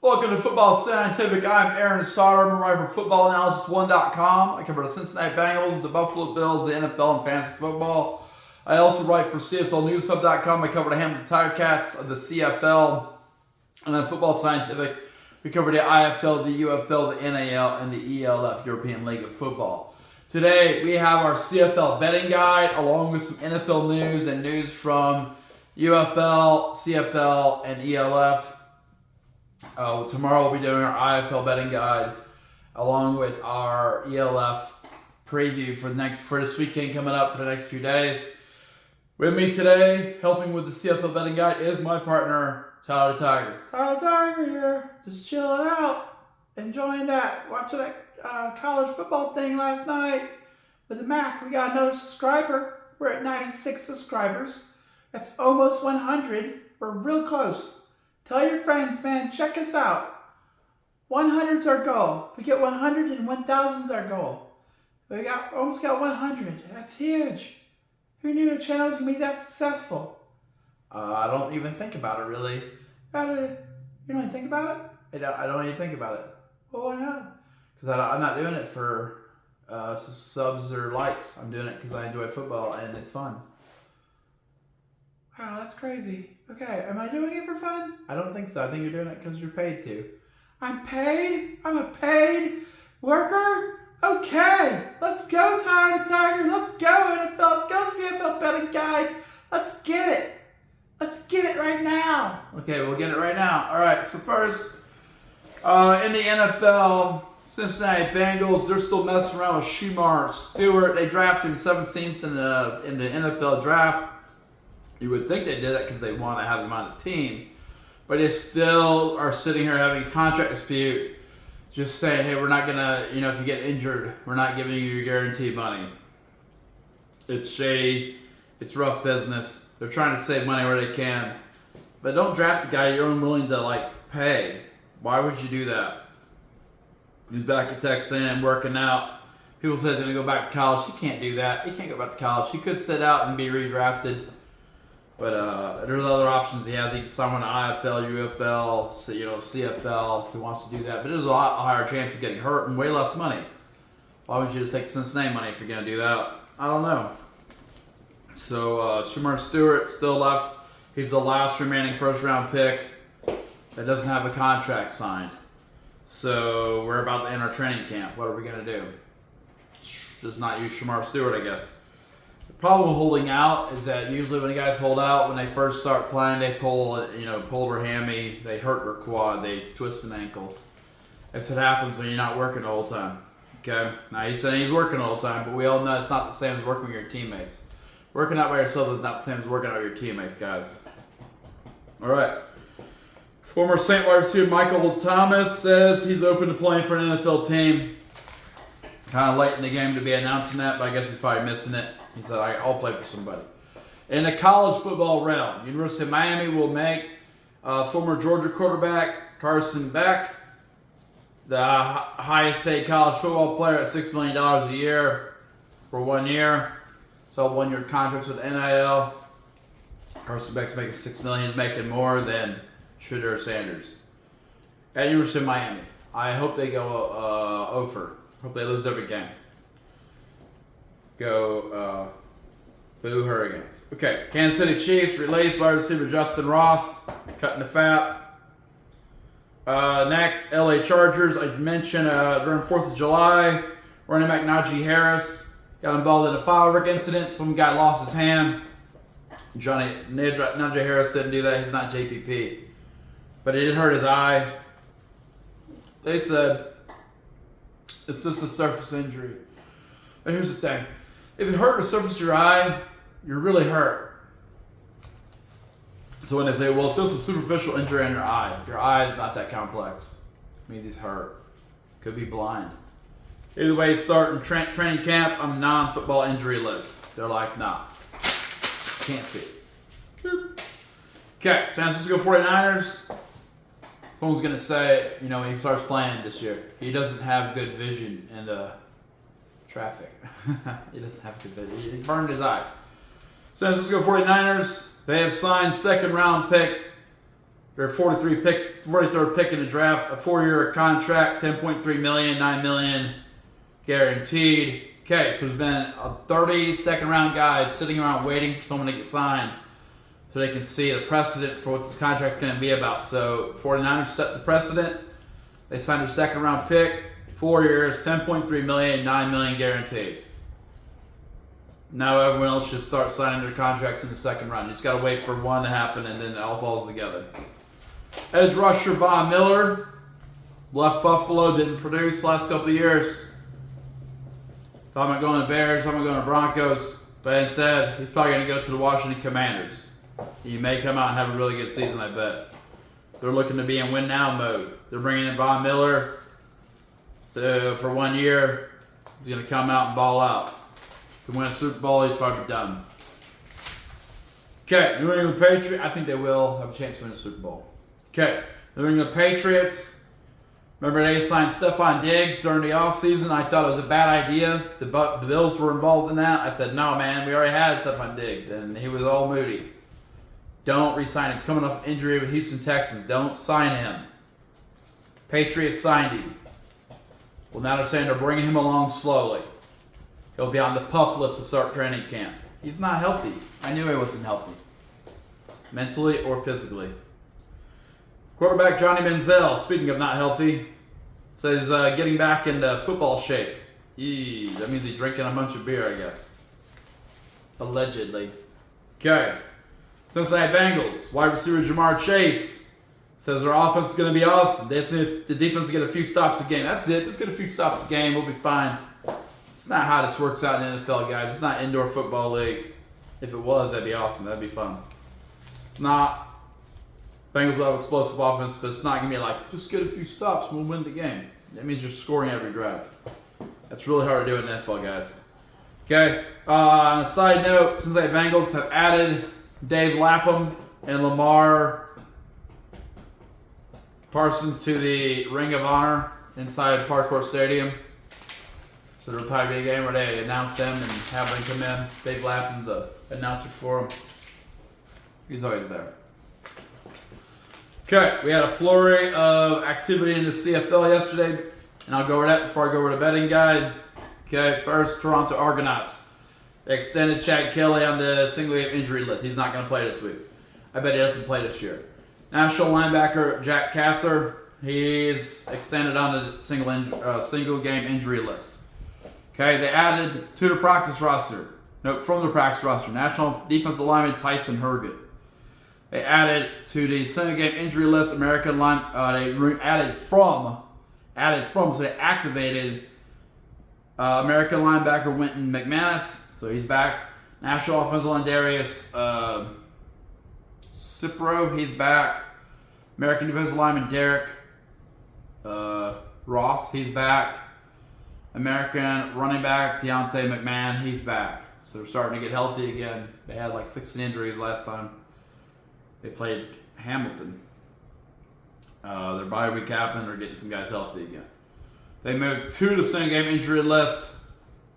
Welcome to Football Scientific. I'm Aaron Sauter. I'm a writer for FootballAnalysis1.com. I cover the Cincinnati Bengals, the Buffalo Bills, the NFL, and fantasy football. I also write for CFLNewsHub.com. I cover the Hamilton Tiger Cats of the CFL. And on Football Scientific, we cover the IFL, the UFL, the NAL, and the ELF, European League of Football. Today, we have our CFL betting guide, along with some NFL news and news from UFL, CFL, and ELF. Tomorrow we'll be doing our IFL betting guide along with our ELF preview for this weekend coming up for the next few days. With me today, helping with the CFL betting guide, is my partner, Tyler the Tiger. Tyler the Tiger here, just chilling out, enjoying watching that college football thing last night with the Mac. We got another subscriber. We're at 96 subscribers. That's almost 100. We're real close. Tell your friends, man, check us out. 100's our goal. If we get 100 and 1,000's our goal. We almost got 100. That's huge. Who knew the channel was going to be that successful? I don't even think about it, really. You don't even think about it? I don't even think about it. Well, why not? Because I'm not doing it for subs or likes. I'm doing it because I enjoy football and it's fun. Wow, that's crazy. Okay, am I doing it for fun? I don't think so. I think you're doing it because you're paid to. I'm paid? I'm a paid worker? Okay, let's go, Tyler the Tiger. Let's go, NFL. Let's go, CFL betting guide. Let's get it. Let's get it right now. Okay, we'll get it right now. All right, so first, in the NFL, Cincinnati Bengals, they're still messing around with Shemar Stewart. They drafted him 17th in the NFL draft. You would think they did it because they want to have him on the team. But they still are sitting here having a contract dispute, just saying, hey, we're not going to, if you get injured, we're not giving you your guaranteed money. It's shady. It's rough business. They're trying to save money where they can. But don't draft a guy you're unwilling to, pay. Why would you do that? He's back at Texas A&M working out. People say he's going to go back to college. He can't do that. He can't go back to college. He could sit out and be redrafted. But there's other options he has. He can sign on IFL, UFL, CFL if he wants to do that. But there's a lot higher chance of getting hurt and way less money. Why would you just take Cincinnati money if you're going to do that? I don't know. So Shemar Stewart still left. He's the last remaining first-round pick that doesn't have a contract signed. So we're about to enter training camp. What are we going to do? Just not use Shemar Stewart, I guess. The problem with holding out is that usually when the guys hold out, when they first start playing, they pull their hammy, they hurt their quad, they twist an ankle. That's what happens when you're not working the whole time. Okay? Now he's saying he's working the whole time, but we all know it's not the same as working with your teammates. Working out by yourself is not the same as working out with your teammates, guys. All right. Former St. wide receiver Michael Thomas says he's open to playing for an NFL team. Kind of late in the game to be announcing that, but I guess he's probably missing it. He said, I'll play for somebody. In the college football realm, University of Miami will make former Georgia quarterback Carson Beck the highest paid college football player at $6 million a year for 1 year. So 1 year contracts with NIL. Carson Beck's making $6 million. He's making more than Shedeur Sanders at University of Miami. I hope they go over. Hope they lose every game. Go boo Hurricanes. Okay, Kansas City Chiefs release wide receiver Justin Ross, cutting the fat. Next, LA Chargers. I mentioned during 4th of July, running back Najee Harris got involved in a firework incident. Some guy lost his hand. Najee Harris didn't do that. He's not JPP. But it did hurt his eye. They said it's just a surface injury. But here's the thing. If it hurt the surface of your eye, you're really hurt. So when they say, well, it's just a superficial injury in your eye is not that complex. It means he's hurt. Could be blind. Either way, he's starting training camp on a non-football injury list. They're like, nah. Can't see. Okay, San Francisco 49ers. Someone's going to say, when he starts playing this year, he doesn't have good vision in the traffic. He doesn't have good vision. He burned his eye. San Francisco 49ers, they have signed second-round pick Their 43rd pick in the draft, a 4-year contract, $10.3 million, $9 million guaranteed. Okay, so there's been a 32nd round guy sitting around waiting for someone to get signed so they can see the precedent for what this contract's going to be about. So 49ers set the precedent. They signed their second round pick, 4 years, $10.3 million, $9 million guaranteed. Now everyone else should start signing their contracts in the second round. You just got to wait for one to happen, and then it all falls together. Edge rusher Von Miller left Buffalo, didn't produce last couple of years. Thought about going to Bears, thought about going to Broncos, but instead he's probably going to go to the Washington Commanders. He may come out and have a really good season, I bet. They're looking to be in win now mode. They're bringing in Von Miller for 1 year. He's going to come out and ball out. If he wins a Super Bowl, he's probably done. Okay, New England Patriots. I think they will have a chance to win the Super Bowl. Okay, New England Patriots. Remember they signed Stephon Diggs during the offseason. I thought it was a bad idea. The Bills were involved in that. I said, no, man, we already had Stephon Diggs, and he was all moody. Don't re-sign him. He's coming off an injury with Houston Texans. Don't sign him. Patriots signed him. Well, now they're saying they're bringing him along slowly. He'll be on the PUP list to start training camp. He's not healthy. I knew he wasn't healthy. Mentally or physically. Quarterback Johnny Manziel, speaking of not healthy, says getting back into football shape. Eee, that means he's drinking a bunch of beer, I guess. Allegedly. Okay. Cincinnati Bengals, wide receiver Jamar Chase says their offense is going to be awesome. They just need the defense to get a few stops a game. That's it. Let's get a few stops a game. We'll be fine. It's not how this works out in the NFL, guys. It's not indoor football league. If it was, that'd be awesome. That'd be fun. It's not. Bengals will have explosive offense, but it's not going to be like, just get a few stops and we'll win the game. That means you're scoring every drive. That's really hard to do in the NFL, guys. Okay. On a side note, Cincinnati Bengals have added Dave Lapham and Lamar Parson to the Ring of Honor inside Parkour Stadium. So there'll probably be a game where they announce them and have them come in. Dave Lapham's the announcer for them. He's always there. Okay, we had a flurry of activity in the CFL yesterday, and I'll go over that before I go over the betting guide. Okay, first, Toronto Argonauts. They extended Chad Kelly on the single-game injury list. He's not going to play this week. I bet he doesn't play this year. National linebacker Jack Kasser, he's extended on the single-game injury list. Okay, they added to the practice roster. No, from the practice roster, National defensive lineman Tyson Herget. They added to the single-game injury list American line. They added from. So they activated American linebacker Wynton McManus, so he's back. National offensive line Darius Cipro, he's back. American defensive lineman Derek Ross, he's back. American running back Deontay McMahon, he's back. So they're starting to get healthy again. They had like 16 injuries last time they played Hamilton. Their bye week happened. They're getting some guys healthy again. They moved to the single game injury list.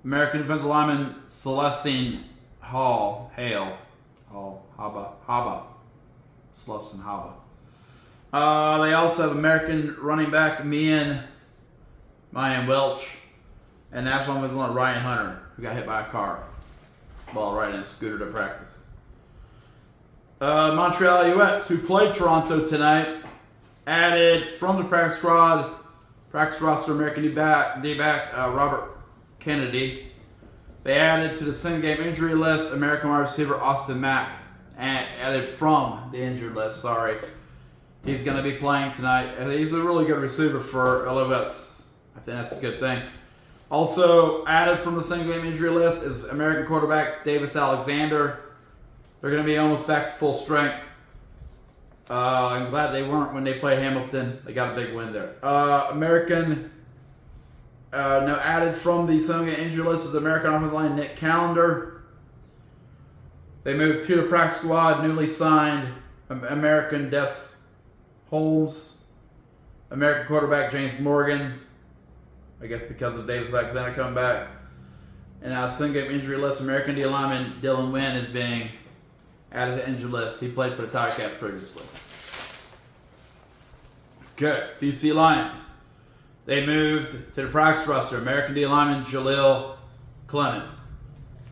American defensive lineman Celestine Haba. Celestine Haba. They also have American running back Mayan Welch and National offensive lineman Ryan Hunter, who got hit by a car while riding a scooter to practice. Montreal Alouettes, who played Toronto tonight, added from the practice roster American D-back Robert Kennedy. They added to the single game injury list American wide receiver Austin Mack, and added from the injured list. Sorry, he's going to be playing tonight. He's a really good receiver for Alouettes. I think that's a good thing. Also added from the single game injury list is American quarterback Davis Alexander. They're going to be almost back to full strength. I'm glad they weren't when they played Hamilton. They got a big win there. Added from the single game injury list is American offensive line Nick Callender. They moved to the practice squad, newly signed American Des Holmes, American quarterback James Morgan, I guess because of Davis Alexander coming back. And now single game injury list, American D lineman Dylan Wynn is being added to the injury list. He played for the Ticats previously. Okay, BC Lions. They moved to the practice roster American D lineman Jaleel Clemens.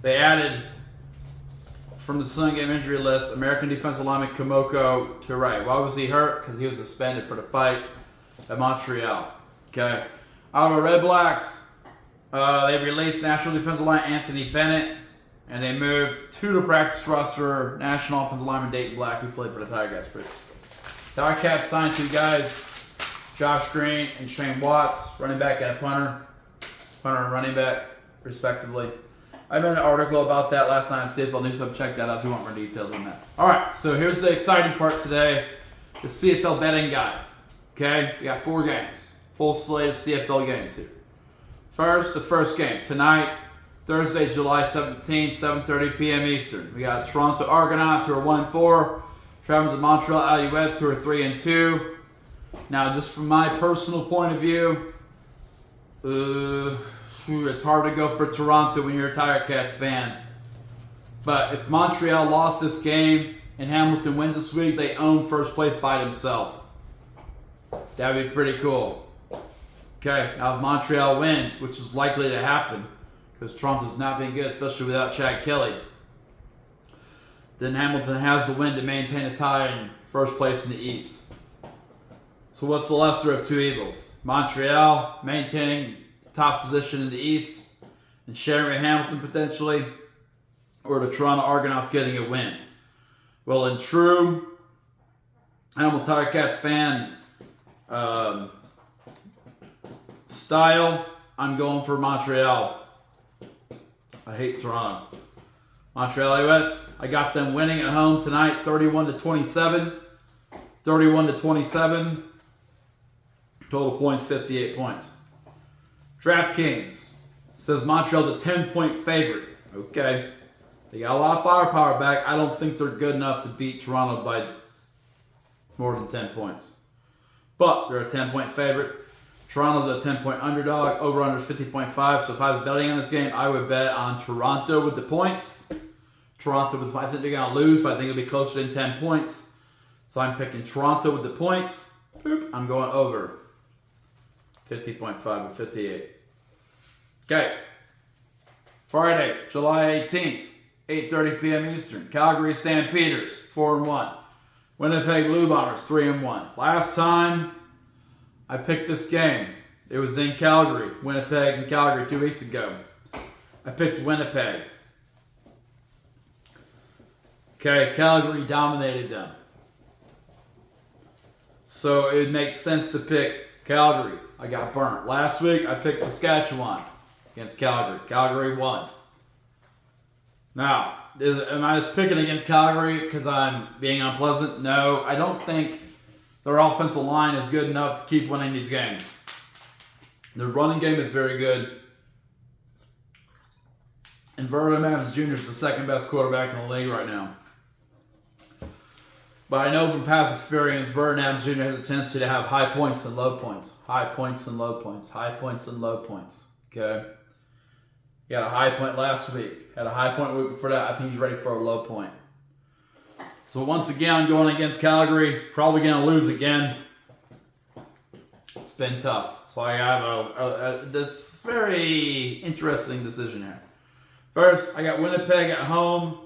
They added from the Sun game injury list American defensive lineman Kamoko Turay. Why was he hurt? Because he was suspended for the fight at Montreal. Okay, Ottawa Red Blacks. They released national defensive line Anthony Bennett, and they moved to the practice roster national offensive lineman Dayton Black, who played for the Ticats previously. Ticats signed 2 guys. Josh Green and Shane Watts, running back and a punter and running back, respectively. I made an article about that last night on CFL News, so check that out if you want more details on that. All right, so here's the exciting part today, the CFL betting guide. Okay, we got 4 games, full slate of CFL games here. First, the first game tonight, Thursday, July 17th, 7:30 p.m. Eastern. We got Toronto Argonauts, who are 1-4, traveling to Montreal Alouettes, who are 3-2. Now, just from my personal point of view, it's hard to go for Toronto when you're a Ticats fan. But if Montreal lost this game and Hamilton wins this week, they own first place by themselves. That would be pretty cool. Okay, now if Montreal wins, which is likely to happen, because Toronto's not been good, especially without Chad Kelly, then Hamilton has the win to maintain a tie in first place in the East. So what's the lesser of 2 evils? Montreal maintaining top position in the East and sharing with Hamilton potentially, or the Toronto Argonauts getting a win? Well, in true Hamilton Ticats fan style, I'm going for Montreal. I hate Toronto. Montreal Alouettes, I got them winning at home tonight, 31-27. 31-27. Total points, 58 points. DraftKings says Montreal's a 10-point favorite. Okay. They got a lot of firepower back. I don't think they're good enough to beat Toronto by more than 10 points. But they're a 10-point favorite. Toronto's a 10-point underdog. Over-under is 50.5. So if I was betting on this game, I would bet on Toronto with the points. I think they're going to lose, but I think it'll be closer than 10 points. So I'm picking Toronto with the points. I'm going over 50.5 to 58. Okay. Friday, July 18th, 8:30 p.m. Eastern. Calgary Stampeders, 4-1. Winnipeg Blue Bombers, 3-1. Last time I picked this game, it was in Calgary. Winnipeg and Calgary 2 weeks ago. I picked Winnipeg. Okay, Calgary dominated them. So it makes sense to pick Calgary. I got burnt. Last week, I picked Saskatchewan against Calgary. Calgary won. Now, am I just picking against Calgary because I'm being unpleasant? No, I don't think their offensive line is good enough to keep winning these games. Their running game is very good. And Vernon Adams Jr. is the second best quarterback in the league right now. But I know from past experience, Vernon Adams Jr. has a tendency to have high points and low points. High points and low points. High points and low points. Okay? He had a high point last week. Had a high point the week before that. I think he's ready for a low point. So once again, I'm going against Calgary. Probably going to lose again. It's been tough. So I have this very interesting decision here. First, I got Winnipeg at home,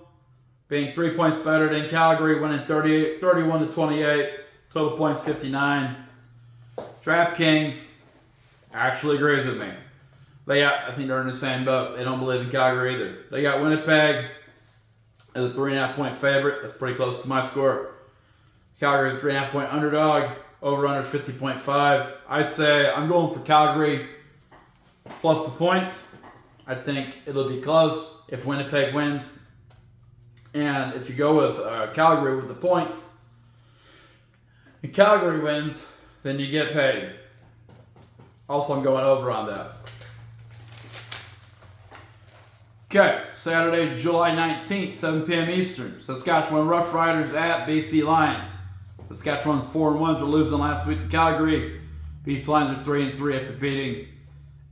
being 3 points better than Calgary, winning 31-28. Total points 59. DraftKings actually agrees with me. I think they're in the same boat. They don't believe in Calgary either. They got Winnipeg as a 3.5-point favorite. That's pretty close to my score. Calgary's a 3.5-point underdog. Over-under is 50.5. I say I'm going for Calgary plus the points. I think it'll be close if Winnipeg wins. And if you go with Calgary with the points, and Calgary wins, then you get paid. Also, I'm going over on that. Okay, Saturday, July 19th, 7 p.m. Eastern. Saskatchewan Roughriders at BC Lions. Saskatchewan's 4-1 for losing last week to Calgary. BC Lions are 3-3 after beating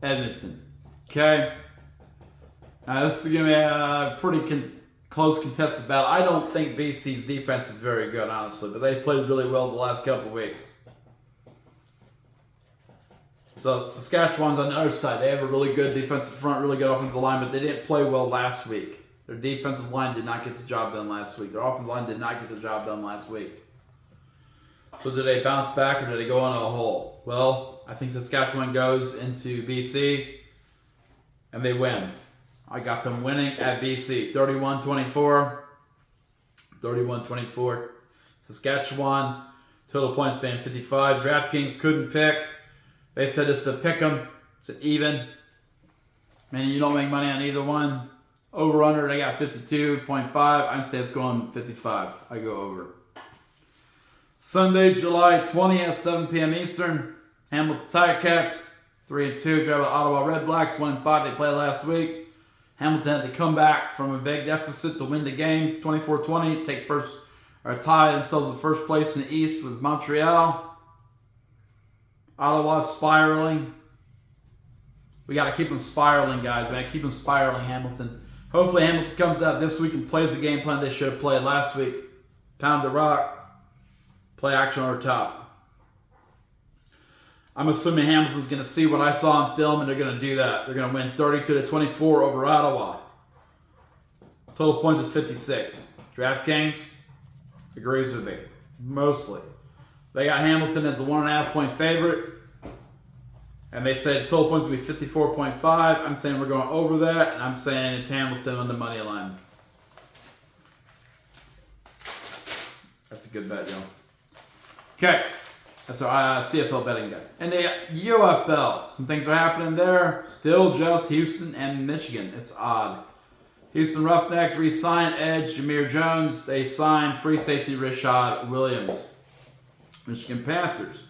Edmonton. Okay. Now, this is going to be a pretty close contested battle. I don't think BC's defense is very good, honestly, but they played really well the last couple weeks. So Saskatchewan's on the other side. They have a really good defensive front, really good offensive line, but they didn't play well last week. Their defensive line did not get the job done last week. Their offensive line did not get the job done last week. So did they bounce back or did they go into a hole? Well, I think Saskatchewan goes into BC and they win. I got them winning at BC. 31-24. 31-24. Saskatchewan. Total points being 55. DraftKings couldn't pick. They said it's a pick 'em. It's an even. Meaning you don't make money on either one. Over under, they got 52.5. I'm saying it's going 55. I go over. Sunday, July 20th at 7 p.m. Eastern. Hamilton Ticats 3-2. Travel to Ottawa Red Blacks 1-5. They played last week. Hamilton had to come back from a big deficit to win the game, 24-20. Take first or tie themselves in first place in the East with Montreal. Ottawa's spiraling. We got to keep them spiraling, guys. We got to keep them spiraling, Hamilton. Hopefully Hamilton comes out this week and plays the game plan they should have played last week. Pound the rock. Play action over top. I'm assuming Hamilton's going to see what I saw on film, and they're going to do that. They're going to win 32-24 over Ottawa. Total points is 56. DraftKings agrees with me. Mostly. They got Hamilton as a 1.5 point favorite. And they said total points will be 54.5. I'm saying we're going over that. And I'm saying it's Hamilton on the money line. That's a good bet, y'all. Okay. That's our CFL betting guide. And the UFL. Some things are happening there. Still just Houston and Michigan. It's odd. Houston Roughnecks re-signed edge Jameer Jones. They signed free safety Rashad Williams. Michigan Panthers.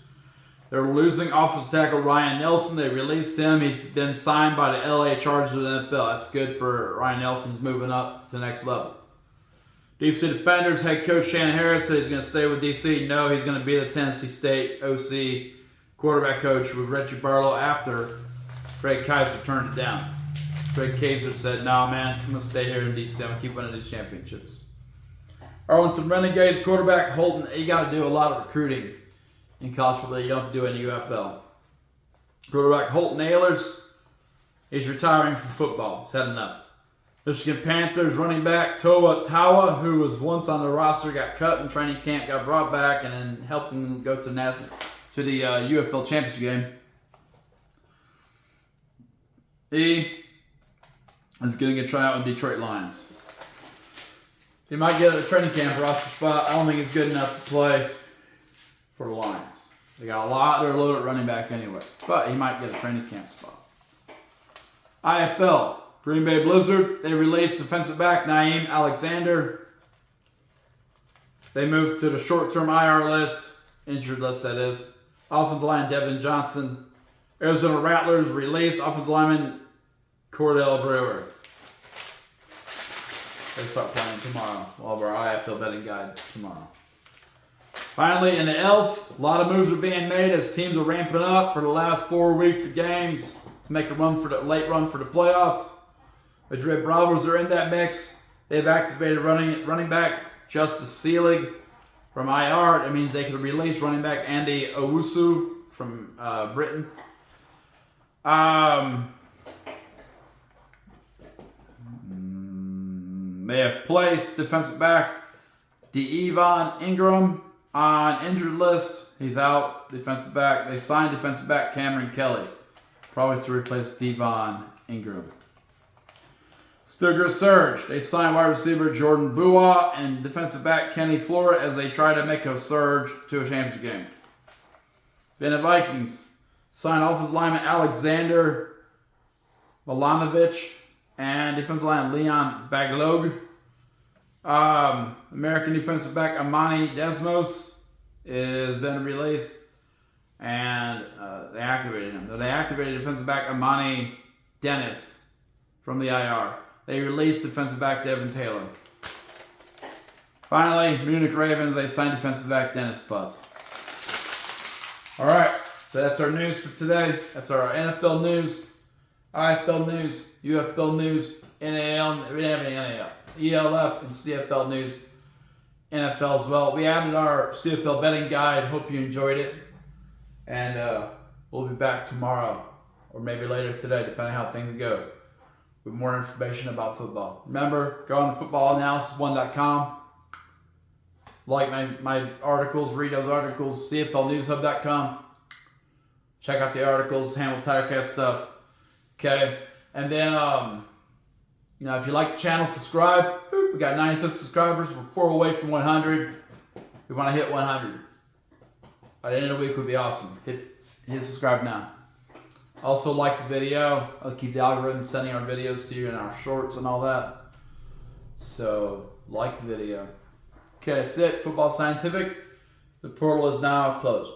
They're losing offensive tackle Ryan Nelson. They released him. He's been signed by the LA Chargers of the NFL. That's good for Ryan Nelson. He's moving up to the next level. DC Defenders head coach Shannon Harris said he's going to stay with DC. No, he's going to be the Tennessee State OC quarterback coach with Reggie Barlow after Craig Kaiser turned it down. Craig Kaiser said, "No, man, I'm going to stay here in DC. I'm going to keep winning these championships." Arlington Renegades quarterback Holton. You got to do a lot of recruiting in college football. You don't do in the UFL. Quarterback Holton Ahlers. He's retiring from football. He's had enough. Michigan Panthers running back Toa Tawa, who was once on the roster, got cut in training camp, got brought back, and then helped him go to the UFL championship game. He is getting a tryout with Detroit Lions. He might get a training camp roster spot. I don't think he's good enough to play for the Lions. They got a lot. They're loaded at running back anyway. But he might get a training camp spot. IFL. Green Bay Blizzard. They released defensive back Naeem Alexander. They moved to the short-term IR list. Injured list, that is. Offensive line Devin Johnson. Arizona Rattlers released offensive lineman Cordell Brewer. They start playing tomorrow. We'll have our IFL betting guide tomorrow. Finally, in the ELF, a lot of moves are being made as teams are ramping up for the last 4 weeks of games to make a run for the late run for the playoffs. Madrid Bravos are in that mix. They've activated running back Justice Seelig from IR. That means they can release running back Andy Owusu from Britain. They have placed defensive back Devon Ingram on injured list. He's out. Defensive back. They signed defensive back Cameron Kelly, probably to replace Devon Ingram. Stuttgart Surge. They signed wide receiver Jordan Bua and defensive back Kenny Flora as they try to make a surge to a championship game. Then the Vikings signed offensive lineman Alexander Milanovic and defensive line Leon Baglog. American defensive back Amani Desmos has been released, and they activated him. They activated defensive back Amani Dennis from the IR. They released defensive back Devin Taylor. Finally, Munich Ravens, they signed defensive back Dennis Putz. All right, so that's our news for today. That's our NFL news, IFL news, UFL news, NAL, we didn't have any NAL, ELF, and CFL news, NFL as well. We added our CFL betting guide. Hope you enjoyed it. And We'll be back tomorrow or maybe later today, depending how things go, with more information about football. Remember, go on to footballanalysis1.com. Like my articles, read those articles, CFLnewshub.com. Check out the articles, Hamilton Tigercats stuff. Okay? And then, if you like the channel, subscribe. Boop, we got 96 subscribers. We're 4 away from 100. We want to hit 100. By the end of the week would be awesome. Hit subscribe now. Also like the video. I'll keep the algorithm sending our videos to you and our shorts and all that. So, like the video. Okay, that's it. Football Scientific. The portal is now closed.